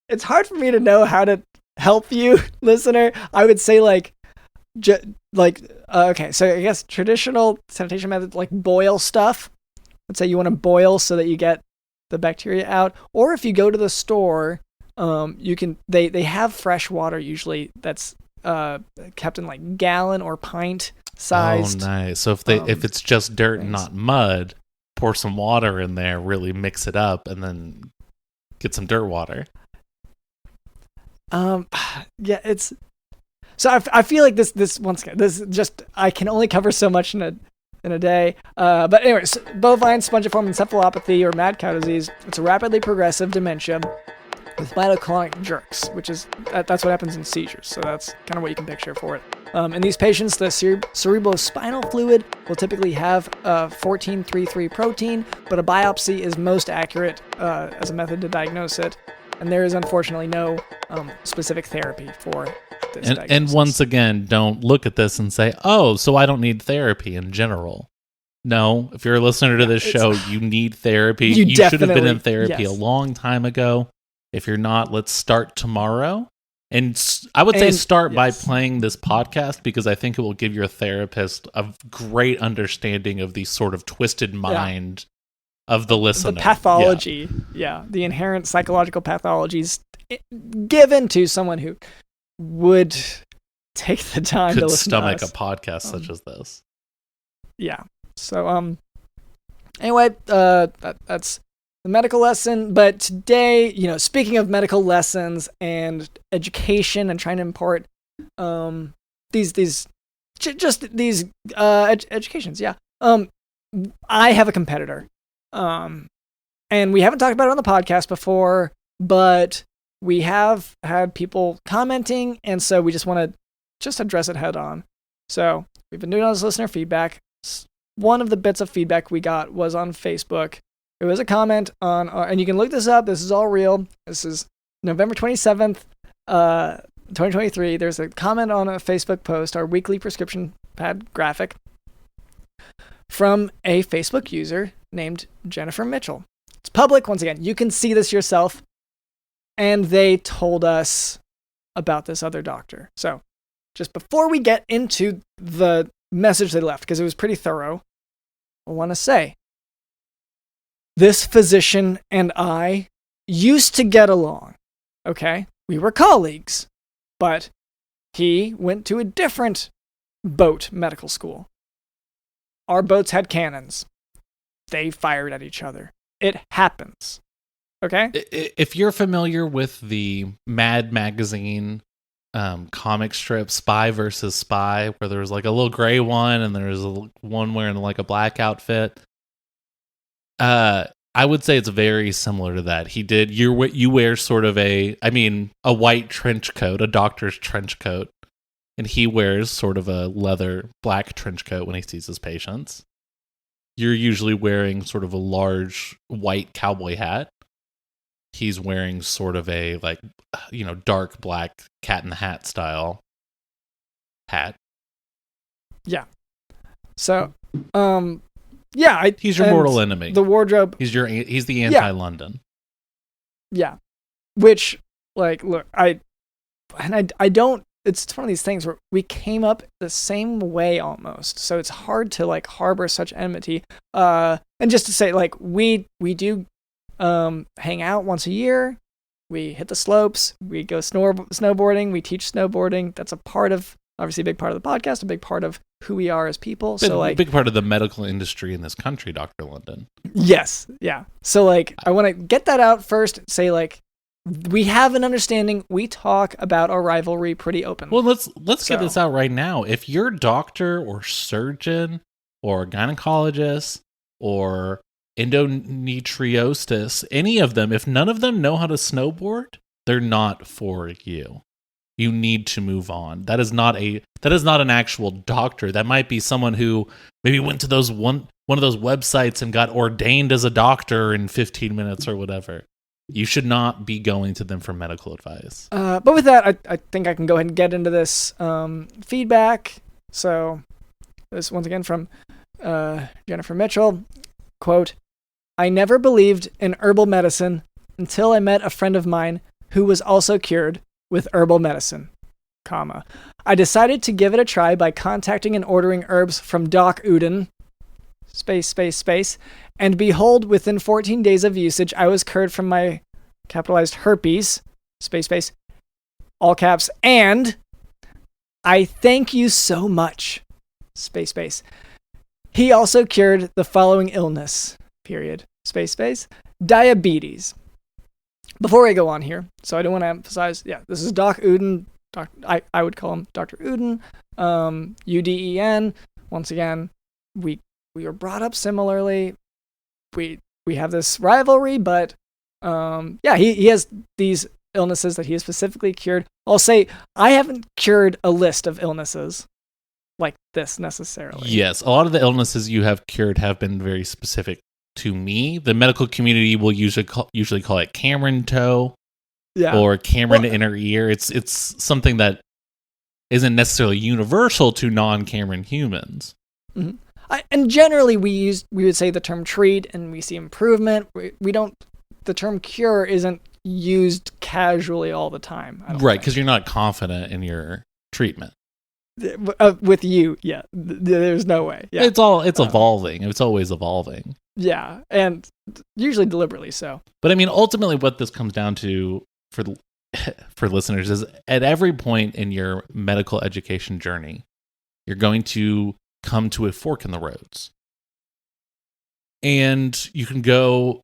It's hard for me to know how to help you, listener. I would say okay, so I guess traditional sanitation method, like boil stuff. Let's say you want to boil so that you get the bacteria out. Or if you go to the store, you can, they have fresh water usually that's kept in like gallon or pint sized.
Oh, nice. So if it's just dirt and not mud, pour some water in there, really mix it up, and then get some dirt water.
Yeah, it's so I feel like this once again, this just, I can only cover so much in a day. But anyways, bovine spongiform encephalopathy, or mad cow disease. It's a rapidly progressive dementia with myoclonic jerks, which is that's what happens in seizures. So that's kind of what you can picture for it. In these patients, the cerebrospinal fluid will typically have 14-3-3 protein, but a biopsy is most accurate as a method to diagnose it. And there is unfortunately no specific therapy for this diagnosis.
And once again, don't look at this and say, oh, so I don't need therapy in general. No, if you're a listener to this show, you need therapy. You should have been in therapy a long time ago. If you're not, let's start tomorrow. And I would say start by playing this podcast, because I think it will give your therapist a great understanding of the sort of twisted mind of the listener.
The pathology, the inherent psychological pathologies given to someone who would take the time to listen
stomach
to us.
A podcast such as this.
Yeah. So anyway, that's the medical lesson. But today, speaking of medical lessons and education and trying to impart these educations, I have a competitor. And we haven't talked about it on the podcast before, but we have had people commenting, and so we just want to just address it head on. So we've been doing all this listener feedback. One of the bits of feedback we got was on Facebook. It was a comment on, and you can look this up. This is all real. This is November 27th, 2023. There's a comment on a Facebook post, our weekly prescription pad graphic, from a Facebook user named Jennifer Mitchell. It's public. Once again, you can see this yourself. And they told us about this other doctor. So just before we get into the message they left, because it was pretty thorough, I want to say, this physician and I used to get along. Okay? We were colleagues. But he went to a different boat medical school. Our boats had cannons. They fired at each other. It happens. Okay?
If you're familiar with the Mad Magazine comic strip, Spy versus Spy, where there's like a little gray one and there's one wearing like a black outfit, I would say it's very similar to that. You wear sort of a white trench coat, a doctor's trench coat, and he wears sort of a leather black trench coat when he sees his patients. You're usually wearing sort of a large white cowboy hat. He's wearing sort of a dark black Cat in the Hat style hat. Yeah.
So,
he's your mortal enemy.
The wardrobe.
He's the anti-London.
Yeah. Which, look, I don't. It's one of these things where we came up the same way almost, so it's hard to harbor such enmity. And just to say, we do hang out once a year. We hit the slopes. We go snowboarding. We teach snowboarding. That's obviously a big part of the podcast, a big part of who we are as people. So
a big part of the medical industry in this country, Dr. London.
Yes. Yeah. So I want to get that out first. Say we have an understanding. We talk about our rivalry pretty openly.
Well, let's get this out right now. If your doctor or surgeon or gynecologist or endometriosis, any of them, if none of them know how to snowboard, they're not for you. You need to move on. That is not an actual doctor. That might be someone who maybe went to those one of those websites and got ordained as a doctor in 15 minutes or whatever. You should not be going to them for medical advice.
But with that, I think I can go ahead and get into this feedback. So this once again from Jennifer Mitchell, quote, "I never believed in herbal medicine until I met a friend of mine who was also cured with herbal medicine, comma. I decided to give it a try by contacting and ordering herbs from Doc Uden, space, and behold, within 14 days of usage, I was cured from my capitalized herpes, space, all caps, and I thank you so much, space. He also cured the following illness, period, space, diabetes." Before I go on here, so I don't want to emphasize, this is Doc Uden. I would call him Dr. Uden, Uden. Once again, we were brought up similarly. We have this rivalry, but he has these illnesses that he has specifically cured. I'll say I haven't cured a list of illnesses like this necessarily.
Yes, a lot of the illnesses you have cured have been very specific to me. The medical community will usually call it Cameron toe, or Cameron inner ear. It's something that isn't necessarily universal to non-Cameron humans.
Mm-hmm. And generally, we would say the term treat, and we see improvement. We don't. The term cure isn't used casually all the time.
Right, because you're not confident in your treatment.
With you, there's no way. Yeah.
It's evolving. It's always evolving.
Yeah, and usually deliberately so.
But I mean, ultimately, what this comes down to for listeners is at every point in your medical education journey, you're going to come to a fork in the roads. And you can go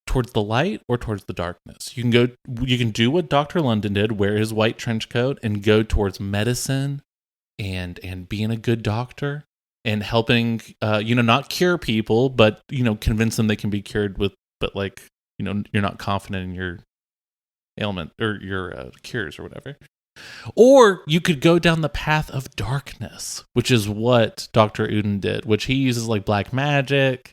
towards the light or towards the darkness. You can do what Dr. London did, wear his white trench coat and go towards medicine and being a good doctor and helping not cure people, but convince them they can be cured with, but you're not confident in your ailment or your cures or whatever. Or you could go down the path of darkness, which is what Dr. Uden did, which he uses like black magic,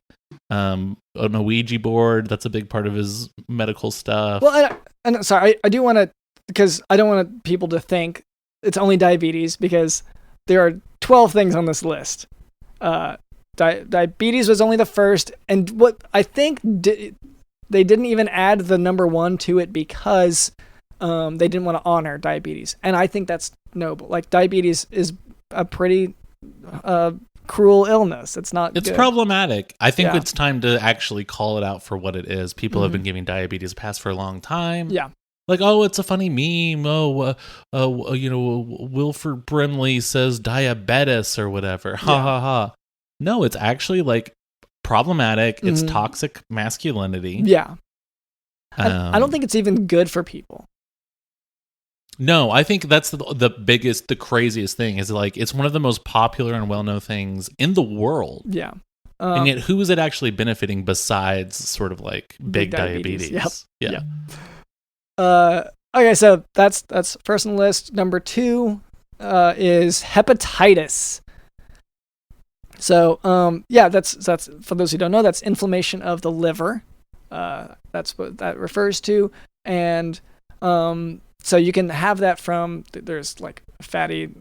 on a Ouija board. That's a big part of his medical stuff.
Well, and sorry, I do want to, because I don't want people to think it's only diabetes, because there are 12 things on this list. Diabetes was only the first, and what I think they didn't even add the number 1 to it because they didn't want to honor diabetes, and I think that's noble. Like, diabetes is a pretty cruel illness. It's not. It's
good. Problematic. I think it's time to actually call it out for what it is. People have been giving diabetes a pass for a long time.
Yeah.
Like, oh, it's a funny meme. Wilford Brimley says diabetes or whatever. Ha ha ha. No, it's actually like problematic. It's toxic masculinity.
Yeah. I don't think it's even good for people.
No, I think that's the craziest thing is like it's one of the most popular and well-known things in the world.
Yeah.
And yet who is it actually benefiting besides sort of like big diabetes?
Yep.
Yeah.
Okay, so that's first on the list. Number 2 is hepatitis. So that's for those who don't know, that's inflammation of the liver. That's what that refers to, and so you can have that from there's like fatty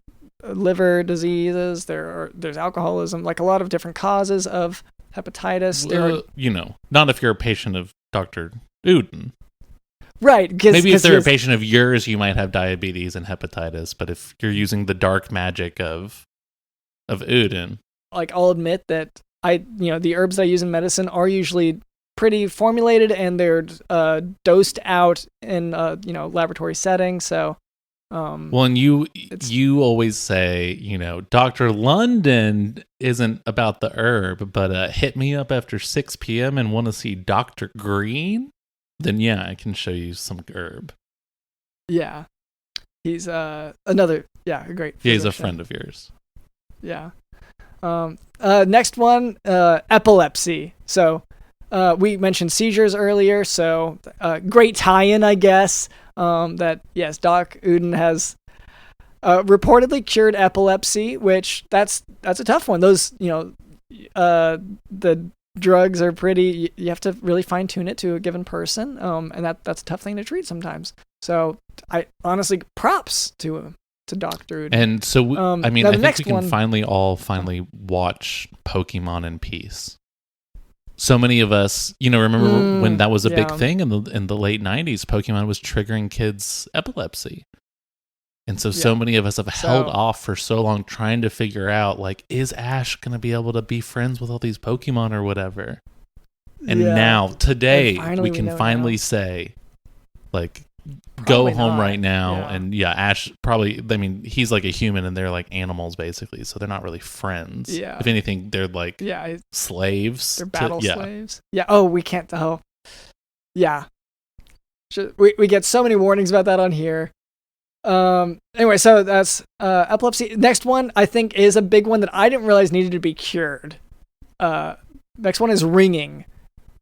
liver diseases. There's alcoholism, like a lot of different causes of hepatitis.
Not if you're a patient of Dr. Uden.
Right.
Maybe if they're a patient of yours, you might have diabetes and hepatitis. But if you're using the dark magic of Uden,
like, I'll admit that the herbs I use in medicine are usually pretty formulated, and they're dosed out in laboratory setting. So,
and you always say Dr. London isn't about the herb, but hit me up after 6 p.m. and want to see Dr. Green. Then I can show you some herb.
Yeah, he's a great physician.
He's a friend of yours.
Yeah. Next one, epilepsy. So We mentioned seizures earlier, so great tie-in, I guess. That yes, Doc Uden has reportedly cured epilepsy, which that's a tough one. Those the drugs are pretty. You have to really fine tune it to a given person, and that's a tough thing to treat sometimes. So I honestly props to Dr. Uden.
And so I think we can finally watch Pokemon in peace. So many of us, remember when that was a big thing in the late 90s, Pokemon was triggering kids' epilepsy. And so many of us have held off for so long trying to figure out, like, is Ash going to be able to be friends with all these Pokemon or whatever? And now, today, we can finally say, like, go home right now. Yeah. And Ash probably, he's like a human and they're like animals basically. So they're not really friends. Yeah. If anything, they're like slaves.
They're battle slaves. Yeah. Oh, we can't. Oh, yeah. We get so many warnings about that on here. Anyway, so that's epilepsy. Next one, I think, is a big one that I didn't realize needed to be cured. Next one is ringing.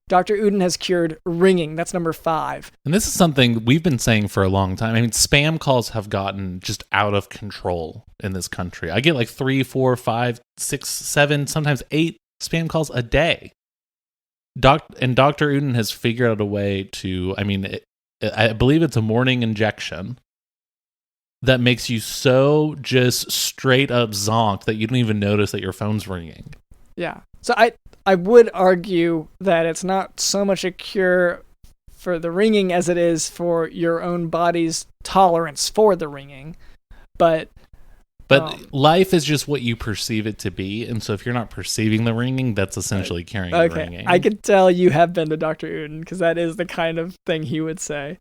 Dr. Uden has cured ringing. That's number 5.
And this is something we've been saying for a long time. Spam calls have gotten just out of control in this country. I get like 3, 4, 5, 6, 7, sometimes 8 spam calls a day. And Dr. Uden has figured out a way to, I believe it's a morning injection that makes you so just straight up zonked that you don't even notice that your phone's ringing.
Yeah. So I would argue that it's not so much a cure for the ringing as it is for your own body's tolerance for the ringing. But life is just what you perceive it to be. And so if you're not perceiving the ringing, that's essentially carrying the ringing. I could tell you have been to Dr. Uden because that is the kind of thing he would say.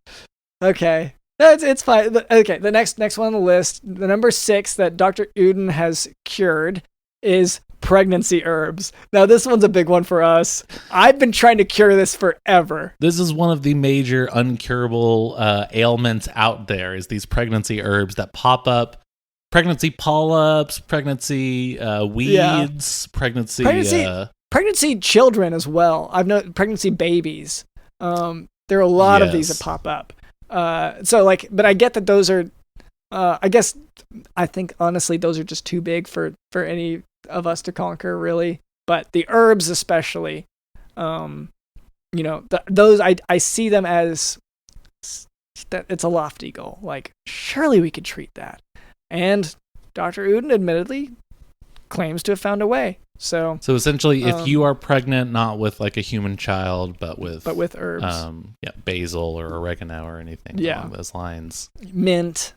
Okay. It's fine. Okay, the next one on the list, the number 6 that Dr. Uden has cured is pregnancy herbs. Now, this one's a big one for us. I've been trying to cure this forever.
This is one of the major uncurable ailments out there, is these pregnancy herbs that pop up. Pregnancy polyps, pregnancy weeds,
pregnancy children as well. I've known pregnancy babies. There are a lot of these that pop up. But I get that those are, I think honestly those are just too big for any of us to conquer, really. But the herbs especially, those I see them as that it's a lofty goal. Like, surely we could treat that. And Dr. Uden admittedly claims to have found a way. So
essentially, if you are pregnant, not with like a human child, but with
herbs,
basil or oregano or anything along those lines,
mint,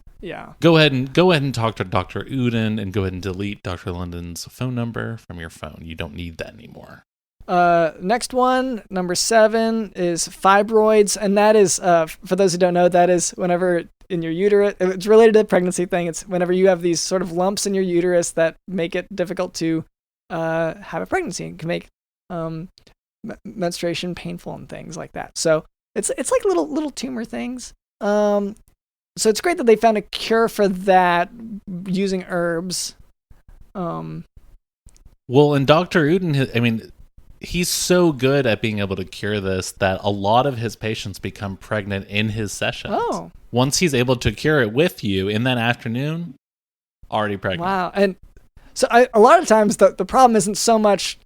Go ahead and talk to Dr. Uden and go ahead and delete Dr. London's phone number from your phone. You don't need that anymore.
Next one, number 7, is fibroids, and that is for those who don't know, that is whenever in your uterus, it's related to the pregnancy thing. It's whenever you have these sort of lumps in your uterus that make it difficult to have a pregnancy and can make menstruation painful and things like that. So it's like little tumor things. So it's great that they found a cure for that using herbs.
Well, and Dr. Uden, he's so good at being able to cure this that a lot of his patients become pregnant in his sessions.
Oh.
Once he's able to cure it with you in that afternoon, already pregnant.
Wow. And so a lot of times the problem isn't so much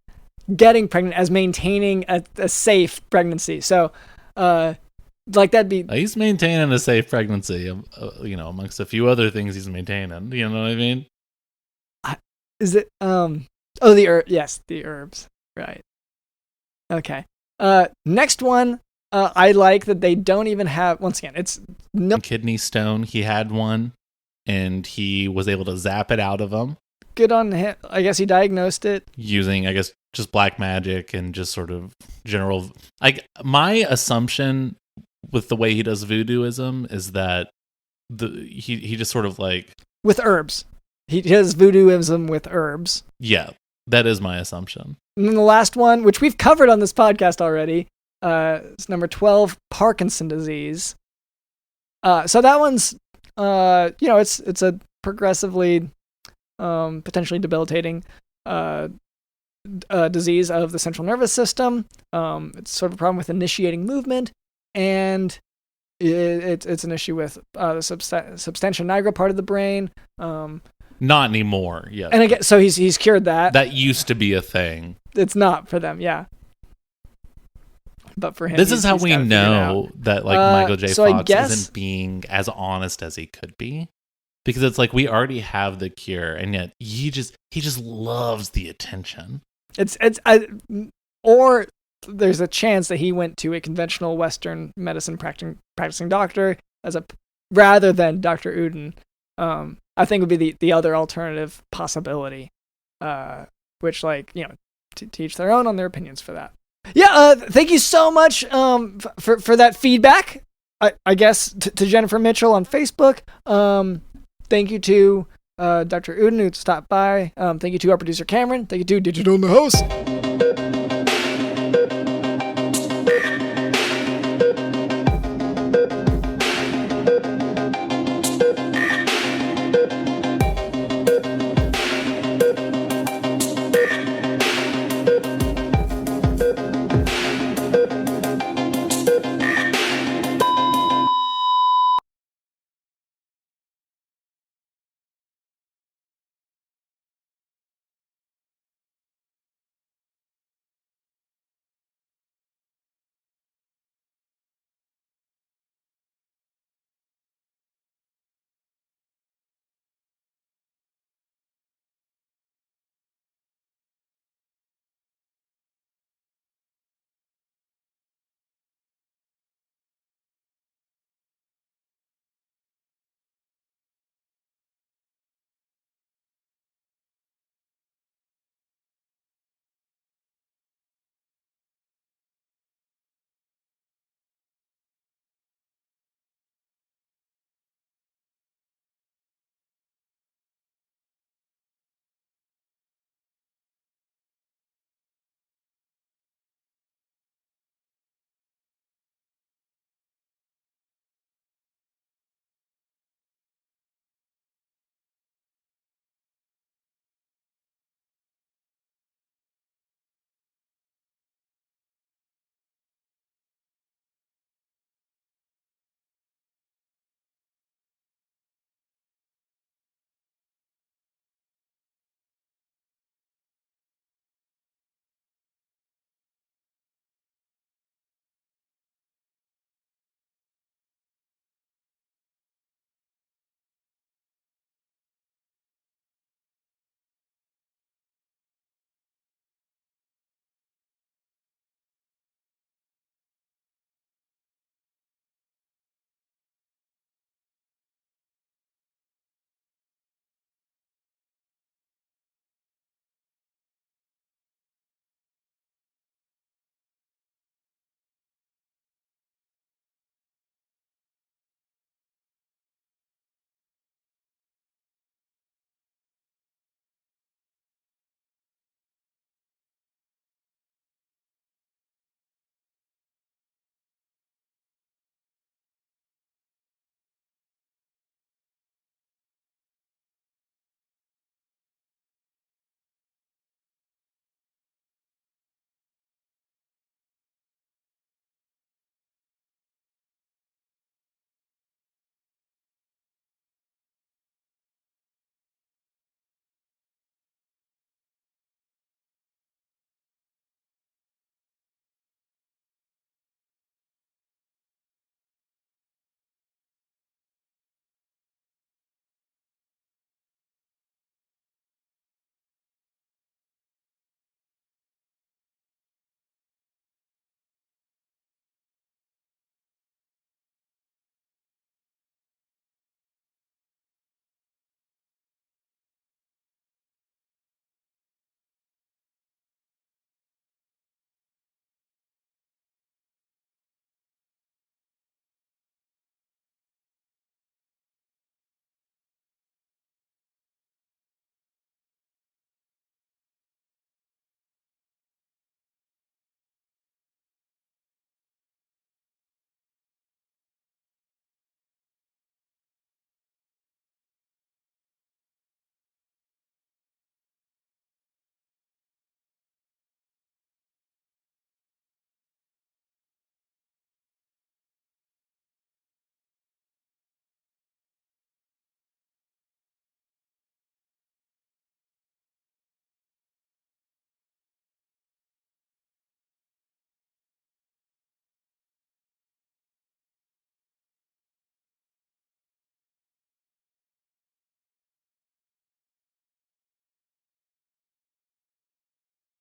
getting pregnant as maintaining a safe pregnancy. So, that'd be...
He's maintaining a safe pregnancy, amongst a few other things he's maintaining. You know what I mean?
Is it... the herb. Yes, the herbs. Right. Okay. Next one, I like that they don't even have... Once again, it's...
Kidney stone. He had one, and he was able to zap it out of him.
Good on him. I guess he diagnosed it.
Using, just black magic and just sort of general... my assumption with the way he does voodooism is that he just sort of like...
With herbs. He does voodooism with herbs.
Yeah, that is my assumption.
And then the last one, which we've covered on this podcast already, is number 12, Parkinson disease. So that one's, it's a progressively, potentially debilitating disease of the central nervous system. It's sort of a problem with initiating movement, and it's an issue with the substantia nigra part of the brain.
Not anymore. Yeah.
And again, so he's cured that.
That used to be a thing.
It's not for them, yeah. But for him,
this is how we know that like Michael J. Fox isn't being as honest as he could be, because it's like we already have the cure, and yet he just loves the attention.
Or there's a chance that he went to a conventional Western medicine practicing doctor rather than Dr. Uden. I think would be the other alternative possibility, which to teach their own on their opinions for that. Yeah, thank you so much for that feedback. I guess to Jennifer Mitchell on Facebook. Thank you to Dr. Uden who stopped by. Thank you to our producer Cameron. Thank you to Digital in the House.